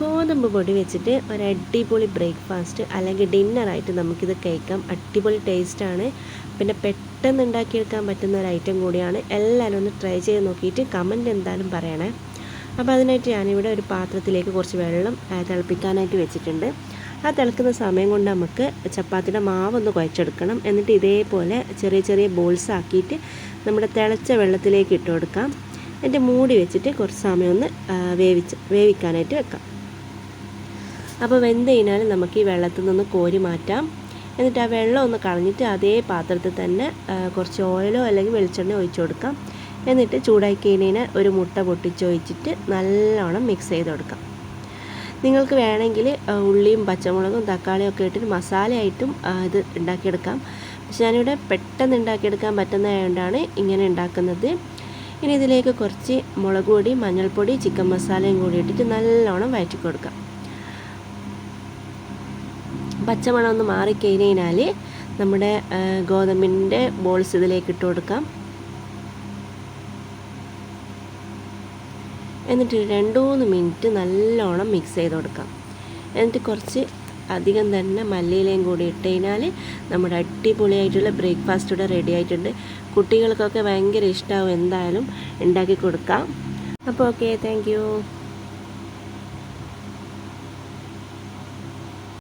ഗോതമ്പ് പൊടി വെച്ചിട്ട് ഒരു അടിപൊളി ബ്രേക്ക്ഫാസ്റ്റ് അല്ലെങ്കിൽ ഡിന്നറായിട്ട് നമുക്കിത് കഴിക്കാം. അടിപൊളി ടേസ്റ്റാണ്. പിന്നെ പെട്ടെന്ന് ഉണ്ടാക്കിയെടുക്കാൻ പറ്റുന്ന ഒരു ഐറ്റം കൂടിയാണ്. എല്ലാവരും ഒന്ന് ട്രൈ ചെയ്ത് നോക്കിയിട്ട് കമൻറ്റ് എന്തായാലും പറയണേ. അപ്പോൾ അതിനായിട്ട് ഞാനിവിടെ ഒരു പാത്രത്തിലേക്ക് കുറച്ച് വെള്ളം തിളപ്പിക്കാനായിട്ട് വെച്ചിട്ടുണ്ട്. ആ തിളക്കുന്ന സമയം കൊണ്ട് നമുക്ക് ചപ്പാത്തിയുടെ മാവൊന്ന് കുഴച്ചെടുക്കണം. എന്നിട്ട് ഇതേപോലെ ചെറിയ ചെറിയ ബോൾസ് ആക്കിയിട്ട് നമ്മുടെ തിളച്ച വെള്ളത്തിലേക്ക് ഇട്ട് കൊടുക്കാം. എന്നിട്ട് മൂടി വെച്ചിട്ട് കുറച്ച് സമയം ഒന്ന് വേവിക്കാനായിട്ട് വെക്കാം. അപ്പോൾ വെന്ത് കഴിഞ്ഞാൽ നമുക്ക് ഈ വെള്ളത്തിൽ നിന്ന് കോരി മാറ്റാം. എന്നിട്ട് ആ വെള്ളം ഒന്ന് കളഞ്ഞിട്ട് അതേ പാത്രത്തിൽ തന്നെ കുറച്ച് ഓയിലോ അല്ലെങ്കിൽ വെളിച്ചെണ്ണ ഒഴിച്ചു കൊടുക്കാം. എന്നിട്ട് ചൂടാക്കി കഴിഞ്ഞാൽ ഒരു മുട്ട പൊട്ടിച്ചൊഴിച്ചിട്ട് നല്ലോണം മിക്സ് ചെയ്ത് കൊടുക്കാം. നിങ്ങൾക്ക് വേണമെങ്കിൽ ഉള്ളിയും പച്ചമുളകും തക്കാളിയും ഒക്കെ ഇട്ടിട്ട് മസാലയായിട്ടും ഇത് ഉണ്ടാക്കിയെടുക്കാം. പക്ഷെ ഞാനിവിടെ പെട്ടെന്ന് ഉണ്ടാക്കിയെടുക്കാൻ പറ്റുന്നതുകൊണ്ടാണ് ഇങ്ങനെ ഉണ്ടാക്കുന്നത്. ഇനി ഇതിലേക്ക് കുറച്ച് മുളക് പൊടി, മഞ്ഞൾപ്പൊടി, ചിക്കൻ മസാലയും കൂടി ഇട്ടിട്ട് നല്ലോണം വഴറ്റി കൊടുക്കാം. പച്ചമണം ഒന്ന് മാറിക്കഴിഞ്ഞാൽ നമ്മുടെ ഗോതമ്പിൻ്റെ ബോൾസ് ഇതിലേക്ക് ഇട്ട് കൊടുക്കാം. എന്നിട്ട് 2-3 മിനിറ്റ് നല്ലോണം മിക്സ് ചെയ്ത് കൊടുക്കാം. എന്നിട്ട് കുറച്ച് അധികം തന്നെ മല്ലിയിലയും കൂടി ഇട്ട് കഴിഞ്ഞാൽ നമ്മുടെ അടിപൊളിയായിട്ടുള്ള ബ്രേക്ക്ഫാസ്റ്റ് ഇവിടെ റെഡി ആയിട്ടുണ്ട്. കുട്ടികൾക്കൊക്കെ ഭയങ്കര ഇഷ്ടമാവും. എന്തായാലും ഉണ്ടാക്കി കൊടുക്കാം. അപ്പോൾ ഓക്കെ, താങ്ക് യു.